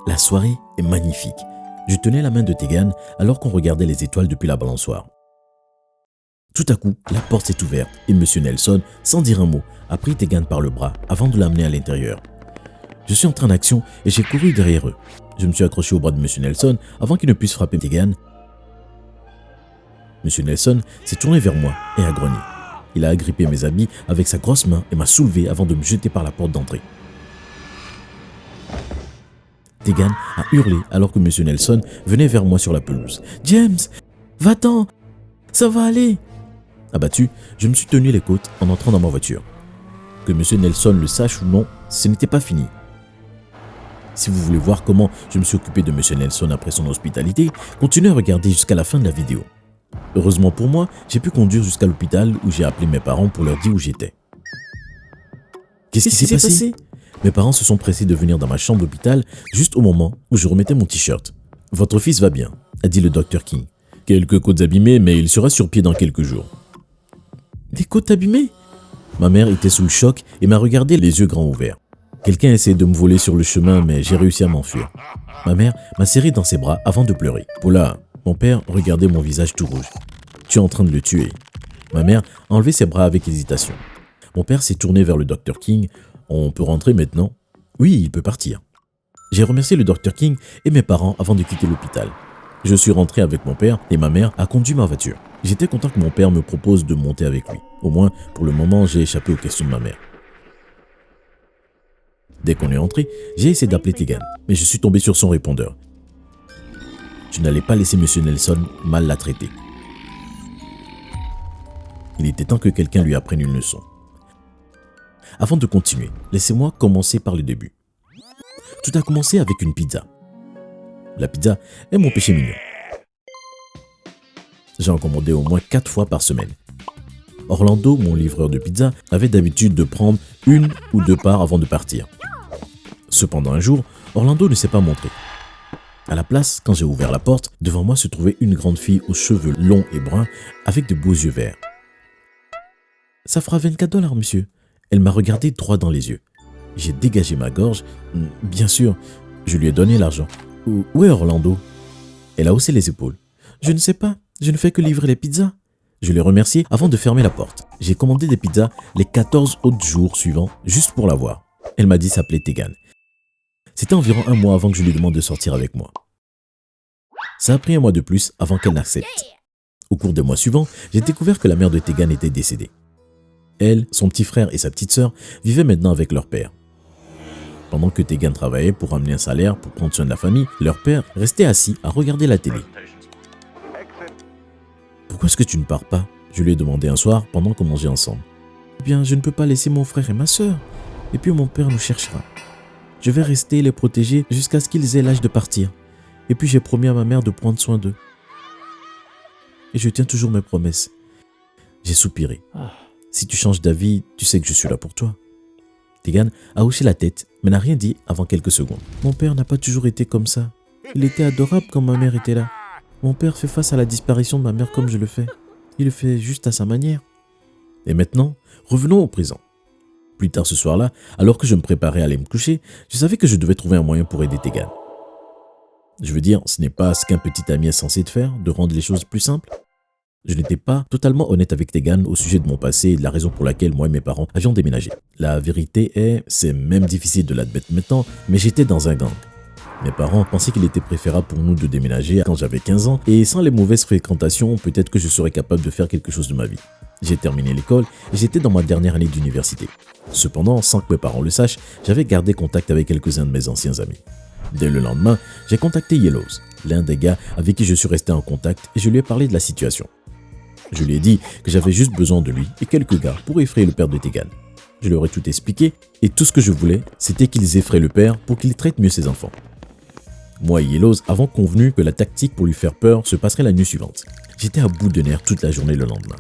La soirée est magnifique. Je tenais la main de Tegan alors qu'on regardait les étoiles depuis la balançoire. Tout à coup, la porte s'est ouverte et M. Nelson, sans dire un mot, a pris Tegan par le bras avant de l'amener à l'intérieur. Je suis entré en action et j'ai couru derrière eux. Je me suis accroché au bras de M. Nelson avant qu'il ne puisse frapper Tegan. M. Nelson s'est tourné vers moi et a grogné. Il a agrippé mes habits avec sa grosse main et m'a soulevé avant de me jeter par la porte d'entrée. Tegan a hurlé alors que M. Nelson venait vers moi sur la pelouse. « James, va-t'en, ça va aller !» Abattu, je me suis tenu les côtes en entrant dans ma voiture. Que M. Nelson le sache ou non, ce n'était pas fini. Si vous voulez voir comment je me suis occupé de M. Nelson après son hospitalité, continuez à regarder jusqu'à la fin de la vidéo. Heureusement pour moi, j'ai pu conduire jusqu'à l'hôpital où j'ai appelé mes parents pour leur dire où j'étais. Qu'est-ce qui s'est passé? Mes parents se sont pressés de venir dans ma chambre d'hôpital juste au moment où je remettais mon t-shirt. « Votre fils va bien », a dit le Dr King. « Quelques côtes abîmées, mais il sera sur pied dans quelques jours. » Des côtes abîmées? Ma mère était sous le choc et m'a regardé les yeux grands ouverts. Quelqu'un essayait de me voler sur le chemin, mais j'ai réussi à m'enfuir. Ma mère m'a serré dans ses bras avant de pleurer. Paula, mon père regardait mon visage tout rouge. « Tu es en train de le tuer. » Ma mère a enlevé ses bras avec hésitation. Mon père s'est tourné vers le Dr King. « On peut rentrer maintenant ?»« Oui, il peut partir. » J'ai remercié le Dr King et mes parents avant de quitter l'hôpital. Je suis rentré avec mon père et ma mère a conduit ma voiture. J'étais content que mon père me propose de monter avec lui. Au moins, pour le moment, j'ai échappé aux questions de ma mère. Dès qu'on est entré, j'ai essayé d'appeler Tegan, mais je suis tombé sur son répondeur. Je n'allais pas laisser M. Nelson mal la traiter. Il était temps que quelqu'un lui apprenne une leçon. Avant de continuer, laissez-moi commencer par le début. Tout a commencé avec une pizza. La pizza est mon péché mignon. J'en commandais au moins 4 fois par semaine. Orlando, mon livreur de pizza, avait d'habitude de prendre 1 ou 2 parts avant de partir. Cependant un jour, Orlando ne s'est pas montré. À la place, quand j'ai ouvert la porte, devant moi se trouvait une grande fille aux cheveux longs et bruns avec de beaux yeux verts. « Ça fera $24, monsieur. » Elle m'a regardé droit dans les yeux. J'ai dégagé ma gorge. « Bien sûr. » Je lui ai donné l'argent. « Où est Orlando ?» Elle a haussé les épaules. « Je ne sais pas. Je ne fais que livrer les pizzas. » Je l'ai remercié avant de fermer la porte. J'ai commandé des pizzas les 14 autres jours suivants juste pour la voir. Elle m'a dit s'appeler Tegan. C'était environ 1 mois avant que je lui demande de sortir avec moi. Ça a pris 1 mois de plus avant qu'elle n'accepte. Au cours des mois suivants, j'ai découvert que la mère de Tegan était décédée. Elle, son petit frère et sa petite sœur vivaient maintenant avec leur père. Pendant que Tegan travaillait pour ramener un salaire pour prendre soin de la famille, leur père restait assis à regarder la télé. « Pourquoi est-ce que tu ne pars pas ?» Je lui ai demandé un soir pendant qu'on mangeait ensemble. « Eh bien, je ne peux pas laisser mon frère et ma sœur. Et puis mon père nous cherchera. Je vais rester et les protéger jusqu'à ce qu'ils aient l'âge de partir. Et puis j'ai promis à ma mère de prendre soin d'eux. Et je tiens toujours mes promesses. » J'ai soupiré. « Si tu changes d'avis, tu sais que je suis là pour toi. » Tegan a hoché la tête, mais n'a rien dit avant quelques secondes. « Mon père n'a pas toujours été comme ça. Il était adorable quand ma mère était là. Mon père fait face à la disparition de ma mère comme je le fais. Il le fait juste à sa manière. » Et maintenant, revenons au présent. Plus tard ce soir-là, alors que je me préparais à aller me coucher, je savais que je devais trouver un moyen pour aider Tegan. Je veux dire, ce n'est pas ce qu'un petit ami est censé de faire, de rendre les choses plus simples. Je n'étais pas totalement honnête avec Tegan au sujet de mon passé et de la raison pour laquelle moi et mes parents avions déménagé. La vérité est, c'est même difficile de l'admettre maintenant, mais j'étais dans un gang. Mes parents pensaient qu'il était préférable pour nous de déménager quand j'avais 15 ans et sans les mauvaises fréquentations, peut-être que je serais capable de faire quelque chose de ma vie. J'ai terminé l'école et j'étais dans ma dernière année d'université. Cependant, sans que mes parents le sachent, j'avais gardé contact avec quelques-uns de mes anciens amis. Dès le lendemain, j'ai contacté Yellows, l'un des gars avec qui je suis resté en contact, et je lui ai parlé de la situation. Je lui ai dit que j'avais juste besoin de lui et quelques gars pour effrayer le père de Tegan. Je leur ai tout expliqué et tout ce que je voulais, c'était qu'ils effraient le père pour qu'il traite mieux ses enfants. Moi et Yellows avons convenu que la tactique pour lui faire peur se passerait la nuit suivante. J'étais à bout de nerfs toute la journée le lendemain.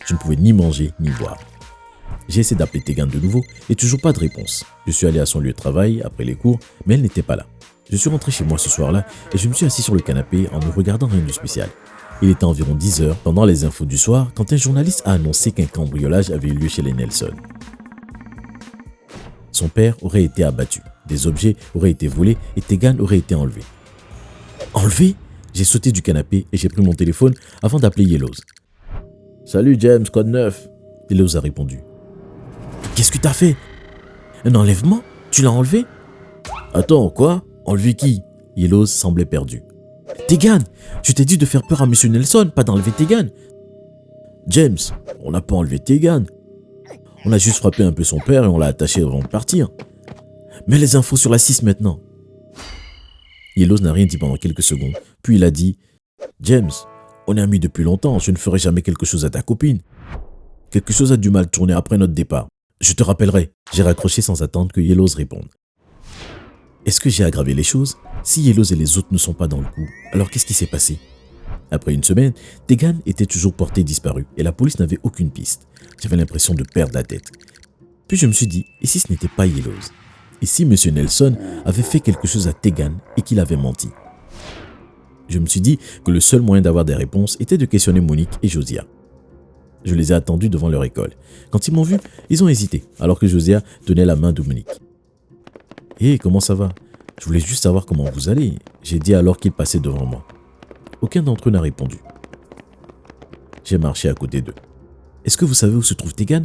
Je ne pouvais ni manger ni boire. J'ai essayé d'appeler Tegan de nouveau et toujours pas de réponse. Je suis allé à son lieu de travail après les cours, mais elle n'était pas là. Je suis rentré chez moi ce soir-là et je me suis assis sur le canapé en ne regardant rien de spécial. Il était environ 10 heures pendant les infos du soir quand un journaliste a annoncé qu'un cambriolage avait eu lieu chez les Nelson. Son père aurait été abattu, Des objets auraient été volés et Tegan aurait été enlevé. Enlevé? J'ai sauté du canapé et j'ai pris mon téléphone avant d'appeler Yellows. « Salut James, code 9 !» Yellows a répondu. « Qu'est-ce que t'as fait? Un enlèvement? Tu l'as enlevé? » « Attends, quoi? Enlevé qui ?» Yellows semblait perdu. « Tegan! Je t'ai dit de faire peur à Monsieur Nelson, pas d'enlever Tegan. »« James, on n'a pas enlevé Tegan. On a juste frappé un peu son père et on l'a attaché avant de partir. Mets les infos sur la 6 maintenant. » Yellows n'a rien dit pendant quelques secondes, puis il a dit « James, on est amis depuis longtemps, je ne ferai jamais quelque chose à ta copine. Quelque chose a du mal tourner après notre départ. Je te rappellerai. » J'ai raccroché sans attendre que Yellows réponde. Est-ce que j'ai aggravé les choses? Si Yellows et les autres ne sont pas dans le coup, alors qu'est-ce qui s'est passé? Après une semaine, Tegan était toujours portée disparue et la police n'avait aucune piste. J'avais l'impression de perdre la tête. Puis je me suis dit, et si ce n'était pas Yellows? Et si M. Nelson avait fait quelque chose à Tegan et qu'il avait menti? Je me suis dit que le seul moyen d'avoir des réponses était de questionner Monique et Josiah. Je les ai attendus devant leur école. Quand ils m'ont vu, ils ont hésité, alors que Josiah tenait la main de Monique. « Hé, comment ça va? Je voulais juste savoir comment vous allez. » J'ai dit alors qu'ils passaient devant moi. Aucun d'entre eux n'a répondu. J'ai marché à côté d'eux. « Est-ce que vous savez où se trouve Tegan ?»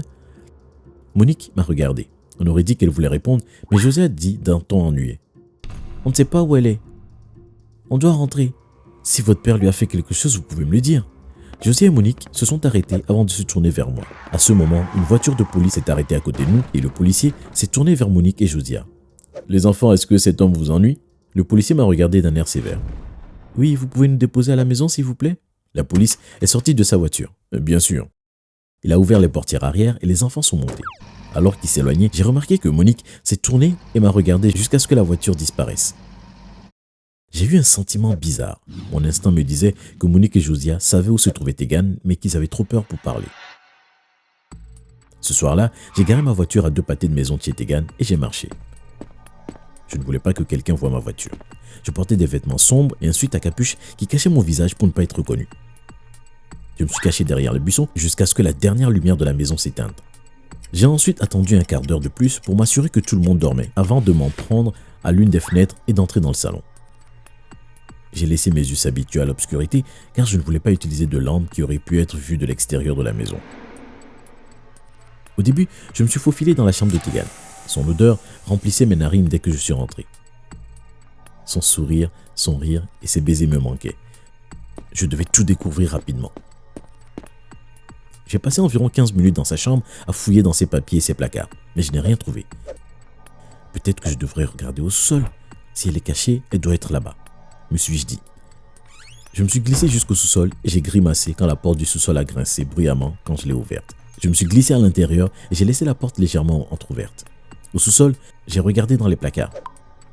Monique m'a regardé. On aurait dit qu'elle voulait répondre, mais Josiah dit d'un ton ennuyé. « On ne sait pas où elle est. On doit rentrer. Si votre père lui a fait quelque chose, vous pouvez me le dire. » Josiah et Monique se sont arrêtés avant de se tourner vers moi. À ce moment, une voiture de police est arrêtée à côté de nous et le policier s'est tourné vers Monique et Josiah. « Les enfants, est-ce que cet homme vous ennuie ?» Le policier m'a regardé d'un air sévère. « Oui, vous pouvez nous déposer à la maison, s'il vous plaît ?» La police est sortie de sa voiture. « Bien sûr. » Il a ouvert les portières arrière et les enfants sont montés. Alors qu'il s'éloignait, j'ai remarqué que Monique s'est tournée et m'a regardé jusqu'à ce que la voiture disparaisse. J'ai eu un sentiment bizarre. Mon instinct me disait que Monique et Josiah savaient où se trouvait Tegan, mais qu'ils avaient trop peur pour parler. Ce soir-là, j'ai garé ma voiture à 2 pâtés de maison de chez Tegan et j'ai marché. Je ne voulais pas que quelqu'un voie ma voiture. Je portais des vêtements sombres et un sweat à capuche qui cachait mon visage pour ne pas être reconnu. Je me suis caché derrière les buissons jusqu'à ce que la dernière lumière de la maison s'éteigne. J'ai ensuite attendu un quart d'heure de plus pour m'assurer que tout le monde dormait avant de m'en prendre à l'une des fenêtres et d'entrer dans le salon. J'ai laissé mes yeux s'habituer à l'obscurité car je ne voulais pas utiliser de lampe qui aurait pu être vue de l'extérieur de la maison. Au début, je me suis faufilé dans la chambre de Tegan. Son odeur remplissait mes narines dès que je suis rentré. Son sourire, son rire et ses baisers me manquaient. Je devais tout découvrir rapidement. J'ai passé environ 15 minutes dans sa chambre à fouiller dans ses papiers et ses placards, mais je n'ai rien trouvé. Peut-être que je devrais regarder au sol. Si elle est cachée, elle doit être là-bas, me suis-je dit. Je me suis glissé jusqu'au sous-sol et j'ai grimacé quand la porte du sous-sol a grincé bruyamment quand je l'ai ouverte. Je me suis glissé à l'intérieur et j'ai laissé la porte légèrement entrouverte. Au sous-sol, j'ai regardé dans les placards.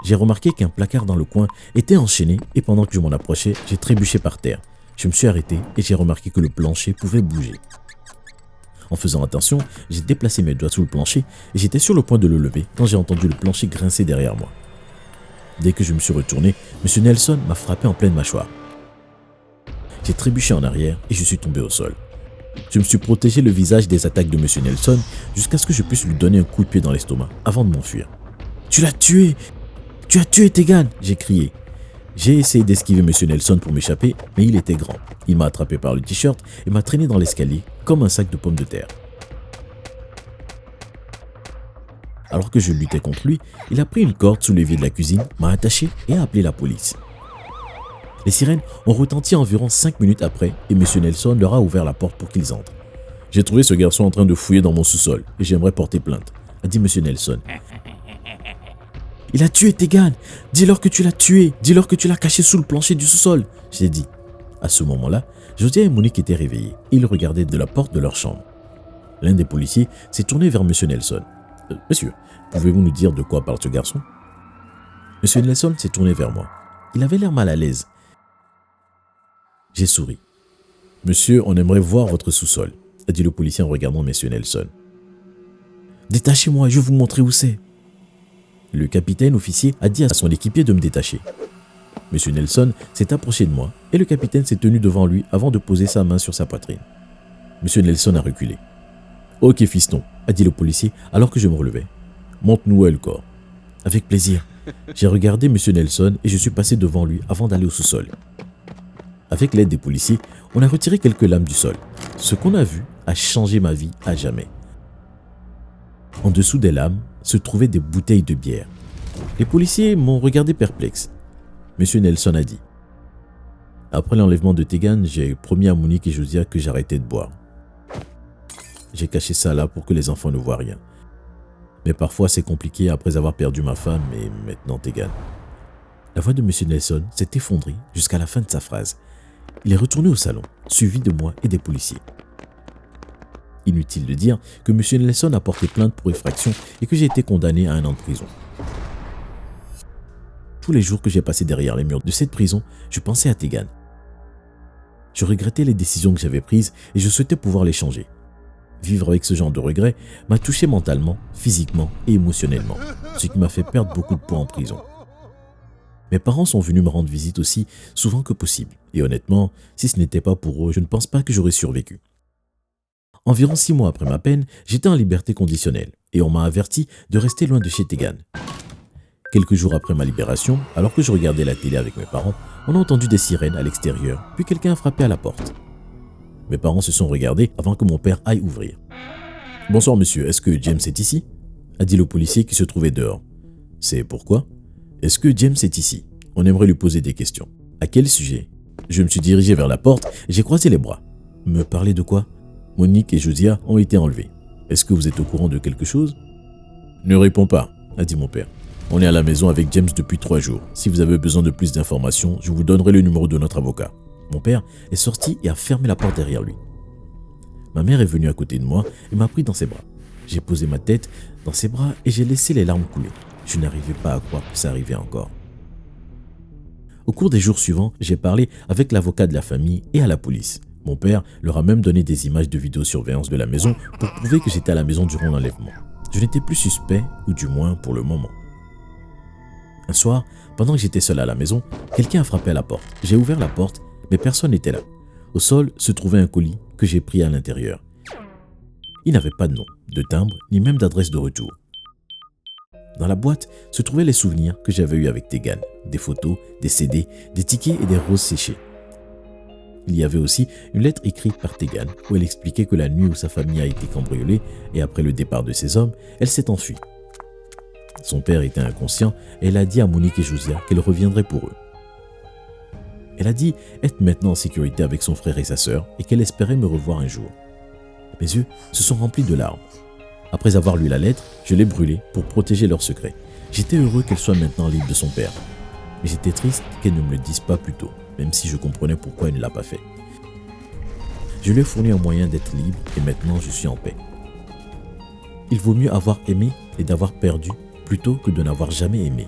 J'ai remarqué qu'un placard dans le coin était enchaîné et pendant que je m'en approchais, j'ai trébuché par terre. Je me suis arrêté et j'ai remarqué que le plancher pouvait bouger. En faisant attention, j'ai déplacé mes doigts sous le plancher et j'étais sur le point de le lever quand j'ai entendu le plancher grincer derrière moi. Dès que je me suis retourné, M. Nelson m'a frappé en pleine mâchoire. J'ai trébuché en arrière et je suis tombé au sol. Je me suis protégé le visage des attaques de M. Nelson jusqu'à ce que je puisse lui donner un coup de pied dans l'estomac avant de m'enfuir. « Tu l'as tué! Tu as tué Tegan !» j'ai crié. J'ai essayé d'esquiver M. Nelson pour m'échapper, mais il était grand. Il m'a attrapé par le t-shirt et m'a traîné dans l'escalier comme un sac de pommes de terre. Alors que je luttais contre lui, il a pris une corde sous l'évier de la cuisine, m'a attaché et a appelé la police. Les sirènes ont retenti environ 5 minutes après et M. Nelson leur a ouvert la porte pour qu'ils entrent. « J'ai trouvé ce garçon en train de fouiller dans mon sous-sol et j'aimerais porter plainte », a dit M. Nelson. « Il a tué Tegan. Dis-leur que tu l'as tué. Dis-leur que tu l'as caché sous le plancher du sous-sol, » j'ai dit. À ce moment-là, Josiah et Monique étaient réveillés et ils regardaient de la porte de leur chambre. L'un des policiers s'est tourné vers M. Nelson. « Monsieur, pouvez-vous nous dire de quoi parle ce garçon ?» M. Nelson s'est tourné vers moi. Il avait l'air mal à l'aise. J'ai souri. « Monsieur, on aimerait voir votre sous-sol, » a dit le policier en regardant M. Nelson. « Détachez-moi, je vais vous montrer où c'est. » Le capitaine officier a dit à son équipier de me détacher. M. Nelson s'est approché de moi et le capitaine s'est tenu devant lui avant de poser sa main sur sa poitrine. M. Nelson a reculé. « Ok fiston, » a dit le policier alors que je me relevais. « Montre-nous où est le corps. » Avec plaisir. J'ai regardé M. Nelson et je suis passé devant lui avant d'aller au sous-sol. Avec l'aide des policiers, on a retiré quelques lames du sol. Ce qu'on a vu a changé ma vie à jamais. En dessous des lames se trouvaient des bouteilles de bière. Les policiers m'ont regardé perplexe. M. Nelson a dit: après l'enlèvement de Tegan, j'ai promis à Monique et Josiah que j'arrêtais de boire. J'ai caché ça là pour que les enfants ne voient rien. Mais parfois c'est compliqué après avoir perdu ma femme et maintenant Tegan. La voix de M. Nelson s'est effondrée jusqu'à la fin de sa phrase. Il est retourné au salon, suivi de moi et des policiers. Inutile de dire que M. Nelson a porté plainte pour effraction et que j'ai été condamné à 1 an de prison. Tous les jours que j'ai passé derrière les murs de cette prison, je pensais à Tegan. Je regrettais les décisions que j'avais prises et je souhaitais pouvoir les changer. Vivre avec ce genre de regrets m'a touché mentalement, physiquement et émotionnellement, ce qui m'a fait perdre beaucoup de poids en prison. Mes parents sont venus me rendre visite aussi souvent que possible, et honnêtement, si ce n'était pas pour eux, je ne pense pas que j'aurais survécu. Environ 6 mois après ma peine, j'étais en liberté conditionnelle, et on m'a averti de rester loin de chez Tegan. Quelques jours après ma libération, alors que je regardais la télé avec mes parents, on a entendu des sirènes à l'extérieur, puis quelqu'un a frappé à la porte. Mes parents se sont regardés avant que mon père aille ouvrir. « Bonsoir monsieur, est-ce que James est ici ?» a dit le policier qui se trouvait dehors. « C'est pourquoi ? Est-ce que James est ici ? On aimerait lui poser des questions. »« À quel sujet ?» Je me suis dirigé vers la porte et j'ai croisé les bras. « Me parler de quoi ? Monique et Josiah ont été enlevés. Est-ce que vous êtes au courant de quelque chose ?»« Ne réponds pas, » a dit mon père. « On est à la maison avec James depuis 3 jours. Si vous avez besoin de plus d'informations, je vous donnerai le numéro de notre avocat. » Mon père est sorti et a fermé la porte derrière lui. Ma mère est venue à côté de moi et m'a pris dans ses bras. J'ai posé ma tête dans ses bras et j'ai laissé les larmes couler. Je n'arrivais pas à croire que ça arrivait encore. Au cours des jours suivants, j'ai parlé avec l'avocat de la famille et à la police. Mon père leur a même donné des images de vidéosurveillance de la maison pour prouver que j'étais à la maison durant l'enlèvement. Je n'étais plus suspect, ou du moins pour le moment. Un soir, pendant que j'étais seul à la maison, quelqu'un a frappé à la porte. J'ai ouvert la porte, mais personne n'était là. Au sol se trouvait un colis que j'ai pris à l'intérieur. Il n'avait pas de nom, de timbre, ni même d'adresse de retour. Dans la boîte se trouvaient les souvenirs que j'avais eus avec Tegan, des photos, des CD, des tickets et des roses séchées. Il y avait aussi une lettre écrite par Tegan où elle expliquait que la nuit où sa famille a été cambriolée et après le départ de ces hommes, elle s'est enfuie. Son père était inconscient et elle a dit à Monique et Josiah qu'elle reviendrait pour eux. Elle a dit être maintenant en sécurité avec son frère et sa sœur et qu'elle espérait me revoir un jour. Mes yeux se sont remplis de larmes. Après avoir lu la lettre, je l'ai brûlée pour protéger leur secret. J'étais heureux qu'elle soit maintenant libre de son père. Mais j'étais triste qu'elle ne me le dise pas plus tôt, même si je comprenais pourquoi elle ne l'a pas fait. Je lui ai fourni un moyen d'être libre et maintenant je suis en paix. Il vaut mieux avoir aimé et d'avoir perdu plutôt que de n'avoir jamais aimé.